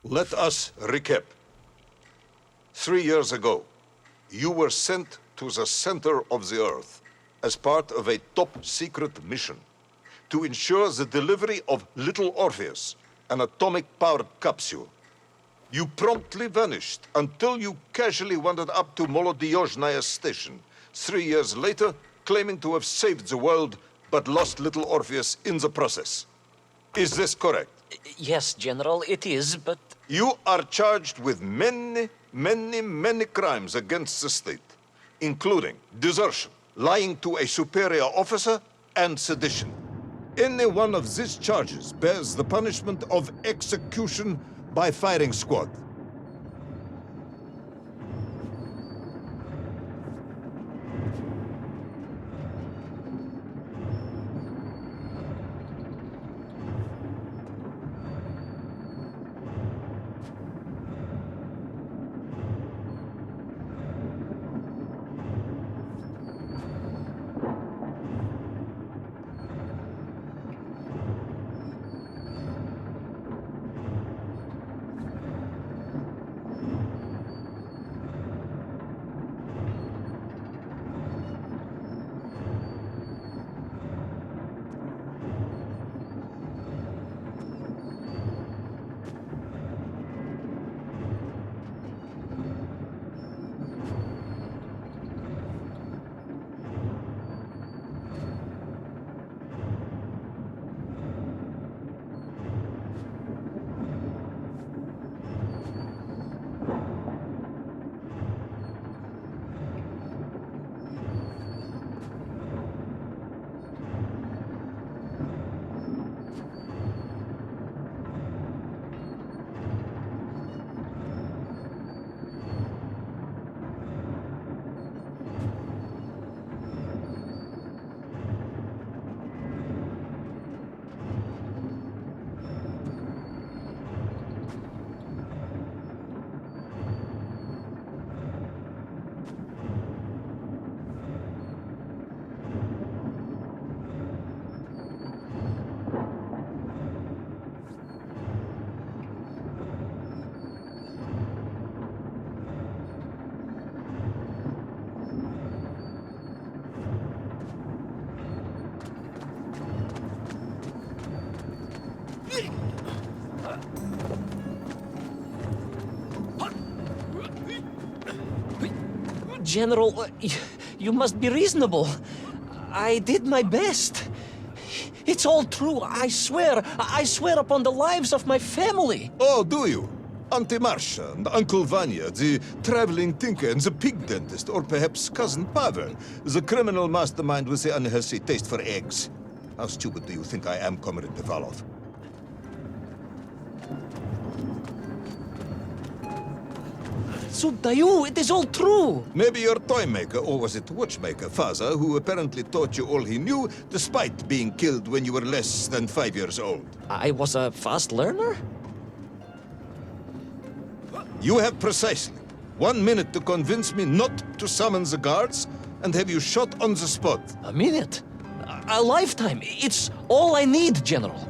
Let us recap. 3 years ago, you were sent to the center of the Earth as part of a top-secret mission to ensure the delivery of Little Orpheus, an atomic-powered capsule. You promptly vanished until you casually wandered up to Molodiyozhnaya station 3 years later, claiming to have saved the world, but lost Little Orpheus in the process. Is this correct? Yes, General, it is, but... You are charged with many crimes against the state, including desertion, lying to a superior officer, and sedition. Any one of these charges bears the punishment of execution by firing squad. General, you must be reasonable. I did my best. It's all true, I swear. I swear upon the lives of my family. Oh, do you? Auntie Marcia and Uncle Vanya, the traveling tinker and the pig dentist, or perhaps Cousin Pavel, the criminal mastermind with the unhealthy taste for eggs. How stupid do you think I am, Comrade Devalov? Subdayu, it is all true. Maybe your toy maker, or was it watchmaker, father, who apparently taught you all he knew, despite being killed when you were less than 5 years old. I was a fast learner? You have precisely 1 minute to convince me not to summon the guards, and have you shot on the spot. A minute? A lifetime. It's all I need, General.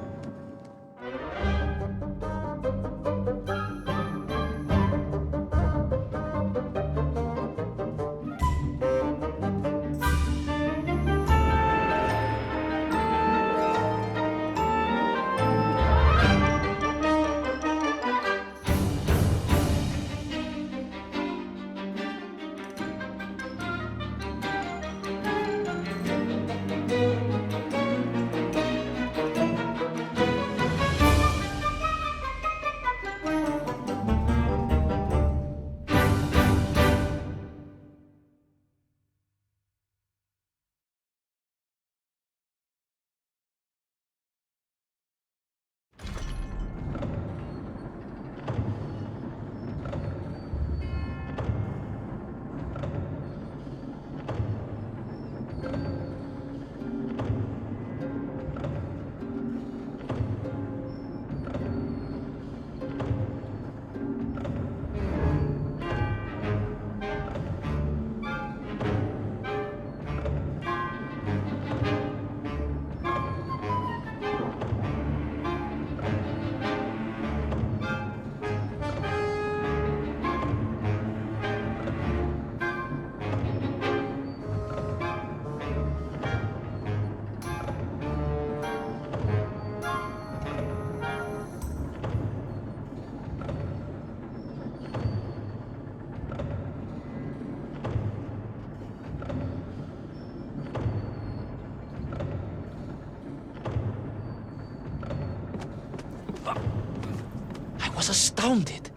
was astounded.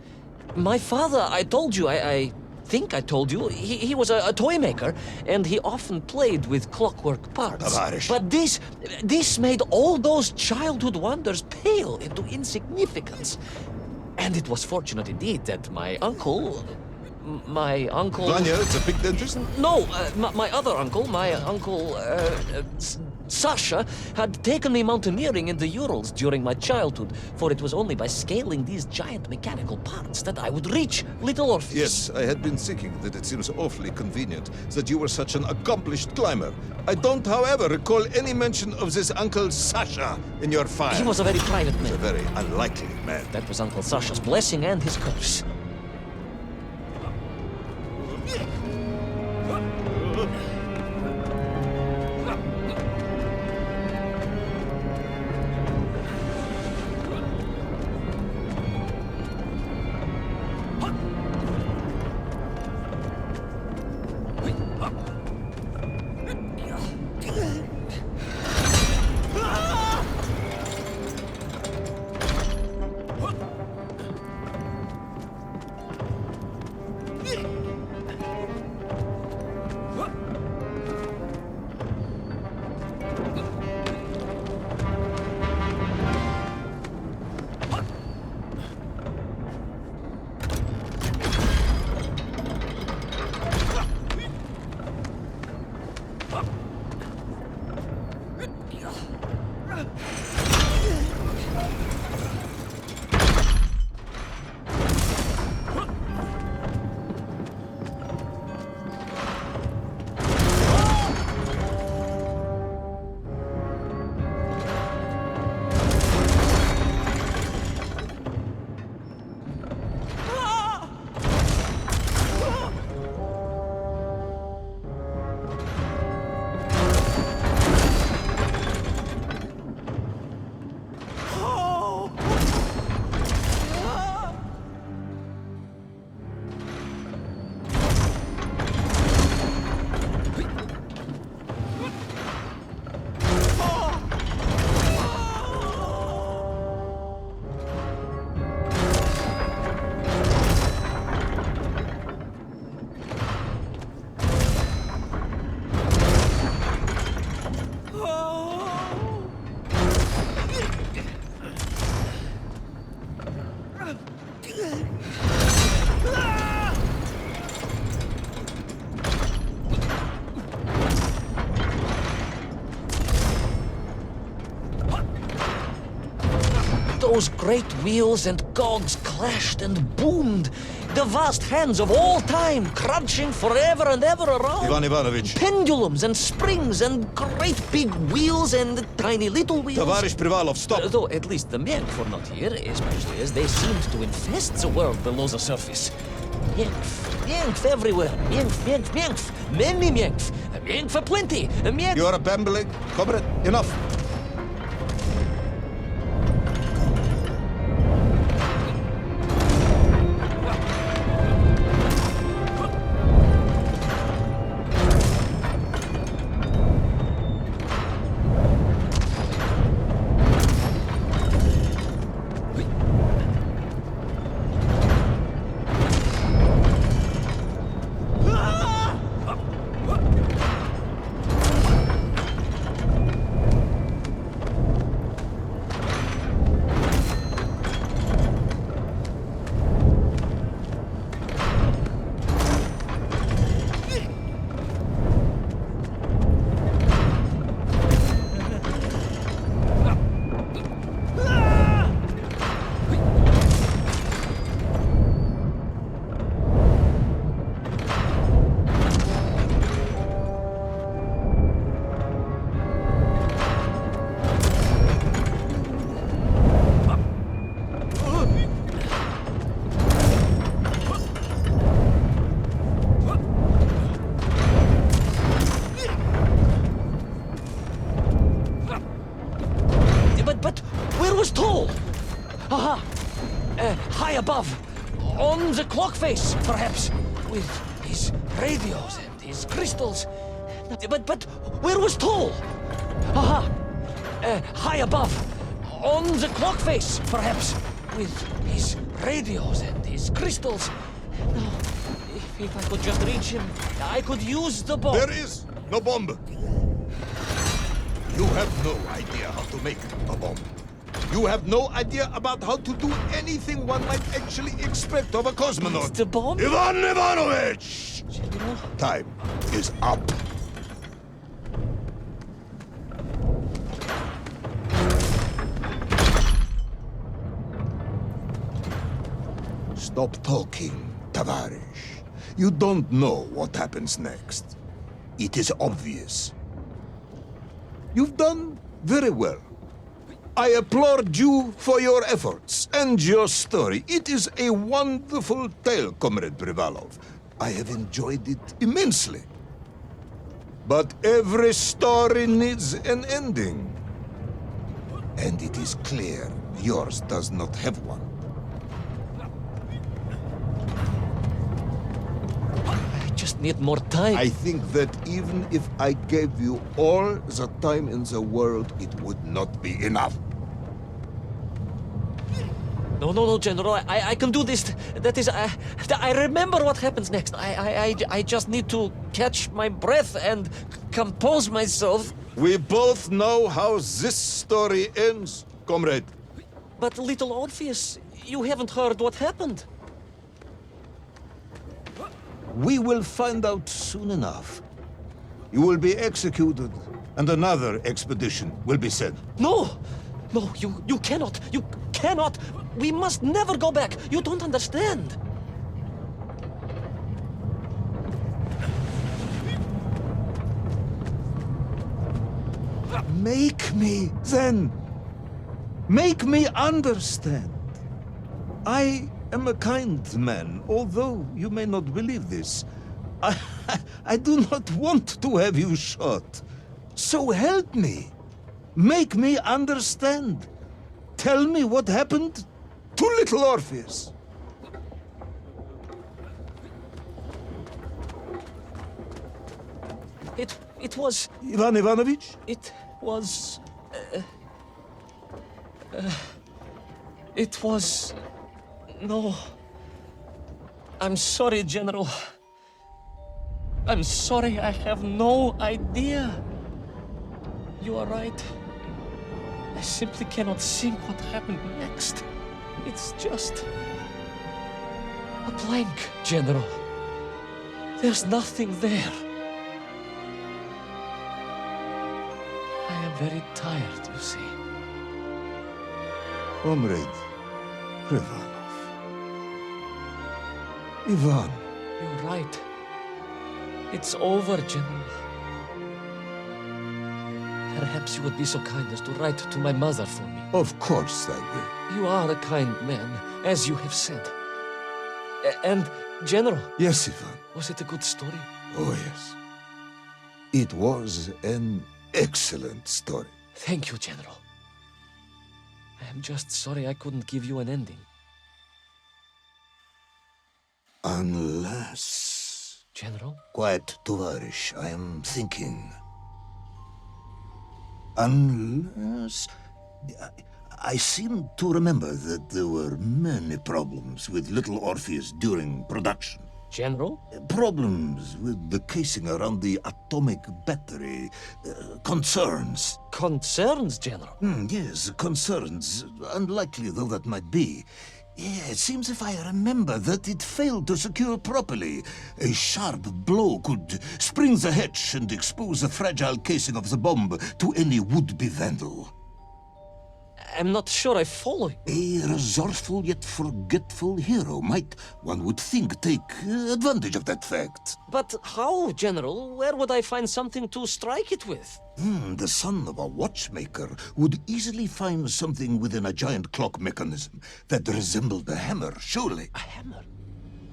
My father, I told you, I think I told you, he was a toy maker, and he often played with clockwork parts. Tavares. But this made all those childhood wonders pale into insignificance. And it was fortunate indeed that my uncle... Vanya, it's a big dentist? No, my other uncle, Sasha, had taken me mountaineering in the Urals during my childhood, for it was only by scaling these giant mechanical parts that I would reach Little Orpheus. Yes, I had been thinking that it seems awfully convenient that you were such an accomplished climber. I don't, however, recall any mention of this Uncle Sasha in your file. He was a very private A man. very unlikely man. That was Uncle Sasha's blessing and his curse. Those great wheels and cogs clashed and boomed. The vast hands of all time crunching forever and ever around. Ivan Ivanovich. Pendulums and springs and great big wheels and tiny little wheels. Tavarish Privalov, stop! Though at least the Menkf were not here, especially as they seemed to infest the world below the surface. Menkf everywhere. Menkf. Many Menkf. Menkf aplenty. Menkf. You are a bambling. Comrade, enough. But where was Toll? Aha! High above. On the clock face, perhaps. With his radios and his crystals. But where was Toll? Aha! High above. On the clock face, perhaps. with his radios and his crystals. Now, if I could just reach him, I could use the bomb. There is no bomb. You have no idea how to make a bomb. You have no idea about how to do anything one might actually expect of a cosmonaut. The bomb? Ivan Ivanovich! General? Time is up. Stop talking, Tavarish. You don't know what happens next. It is obvious. You've done very well. I applaud you for your efforts and your story. It is a wonderful tale, Comrade Privalov. I have enjoyed it immensely. But every story needs an ending. And it is clear yours does not have one. I just need more time. I think that even if I gave you all the time in the world, it would not be enough. No, General. I can do this. That is, I remember what happens next. I just need to catch my breath and compose myself. We both know how this story ends, comrade. But little Orpheus, you haven't heard what happened. We will find out soon enough. You will be executed, and another expedition will be sent. No, you cannot. You cannot. We must never go back. You don't understand. Make me, then. Make me understand. I am a kind man, although you may not believe this. I do not want to have you shot. So help me. Make me understand. Tell me what happened to little Orpheus. It was. Ivan Ivanovich? It was. It was. No. I'm sorry, General. I'm sorry, I have no idea. You are right. I simply cannot think what happened next. It's just a blank, General. There's nothing there. I am very tired, you see. Comrade Privalov. Ivan. You're right. It's over, General. Perhaps you would be so kind as to write to my mother for me. Of course I will. You are a kind man, as you have said. And, General, Yes, Ivan. was it a good story? Oh, yes. It was an excellent story. Thank you, General. I am just sorry I couldn't give you an ending. Unless... General? Quiet, Tovarish. I am thinking. Unless... I seem to remember that there were many problems with little Orpheus during production. General? Problems with the casing around the atomic battery. Concerns. Concerns, General? Yes, concerns. Unlikely though that might be. Yeah, it seems if I remember that it failed to secure properly. A sharp blow could spring the hatch and expose the fragile casing of the bomb to any would-be vandal. I'm not sure I follow you. A resourceful yet forgetful hero might, one would think, take advantage of that fact. But how, General? Where would I find something to strike it with? The son of a watchmaker would easily find something within a giant clock mechanism that resembled a hammer, surely. A hammer?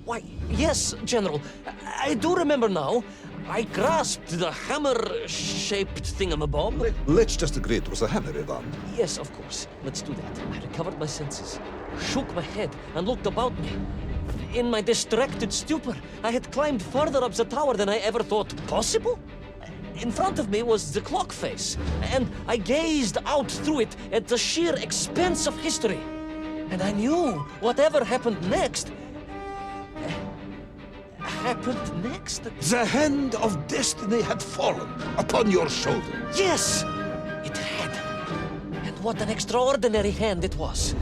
Why, yes, General. I do remember now. I grasped the hammer-shaped thingamabob. Let's just agree it was a hammer, Ivan. Yes, of course. Let's do that. I recovered my senses, shook my head, and looked about me. In my distracted stupor, I had climbed further up the tower than I ever thought possible. In front of me was the clock face, and I gazed out through it at the sheer expanse of history. And I knew whatever happened next... happened next? The hand of destiny had fallen upon your shoulder. Yes! It had. And what an extraordinary hand it was.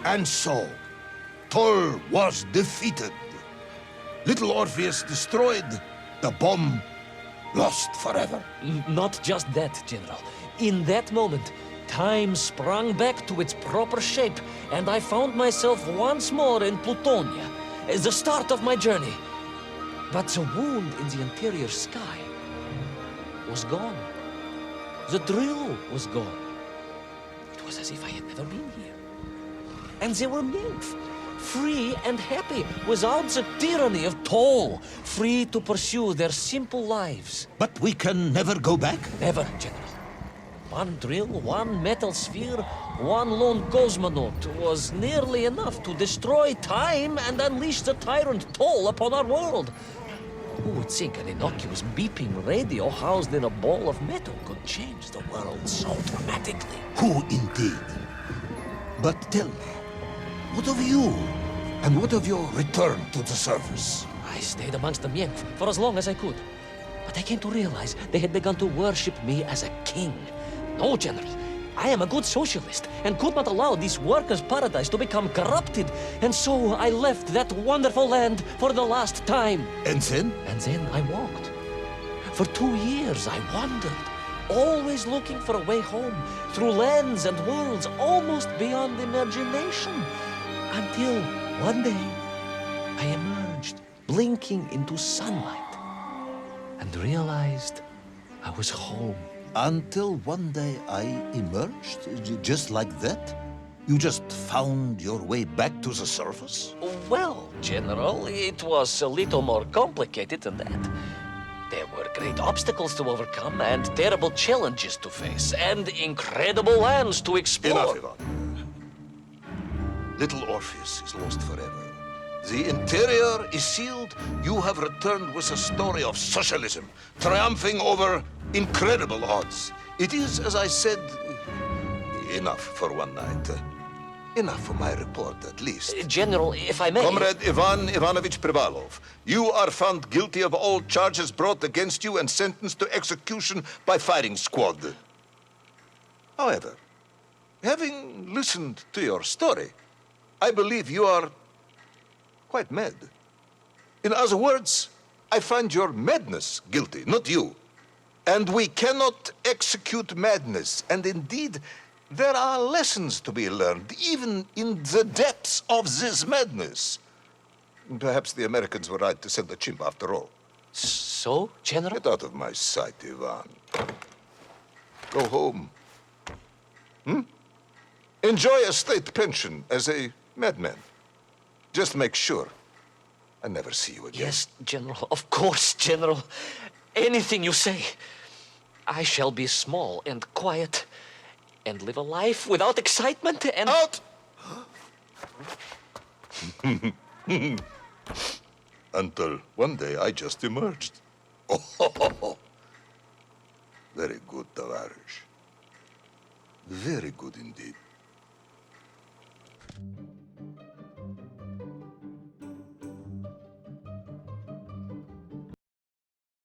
And so, Tol was defeated. Little Orpheus destroyed, the bomb lost forever. Not just that, General. In that moment, time sprang back to its proper shape, and I found myself once more in Plutonia, the start of my journey. But the wound in the interior sky was gone. The drill was gone. It was as if I had never been here. And they were nymph, free and happy, without the tyranny of Tol, free to pursue their simple lives. But we can never go back? Never, General. One drill, one metal sphere, one lone cosmonaut was nearly enough to destroy time and unleash the tyrant Tol upon our world. Who would think an innocuous beeping radio housed in a ball of metal could change the world so dramatically? Who indeed? But tell me, what of you? And what of your return to the surface? I stayed amongst the Mienk for as long as I could. But I came to realize they had begun to worship me as a king. No, General. I am a good socialist and could not allow this workers' paradise to become corrupted. And so I left that wonderful land for the last time. And then? And then I walked. For 2 years I wandered, always looking for a way home, through lands and worlds almost beyond imagination. Until one day, I emerged, blinking into sunlight, and realized I was home. Until one day I emerged, just like that? You just found your way back to the surface? Well, General, it was a little more complicated than that. There were great obstacles to overcome, and terrible challenges to face, and incredible lands to explore. Enough. Little Orpheus is lost forever. The interior is sealed. You have returned with a story of socialism, triumphing over incredible odds. It is, as I said, enough for one night. Enough for my report, at least. General, if I may... Comrade Ivan Ivanovich Privalov, you are found guilty of all charges brought against you and sentenced to execution by firing squad. However, having listened to your story, I believe you are quite mad. In other words, I find your madness guilty, not you. And we cannot execute madness. And indeed, there are lessons to be learned, even in the depths of this madness. Perhaps the Americans were right to send the chimp after all. So, General? Get out of my sight, Ivan. Go home. Enjoy a state pension as a madman. Just make sure I never see you again. Yes, General. Of course, General. Anything you say. I shall be small and quiet and live a life without excitement and... Out! Until one day I just emerged. Oh, very good, Tavarish. Very good indeed.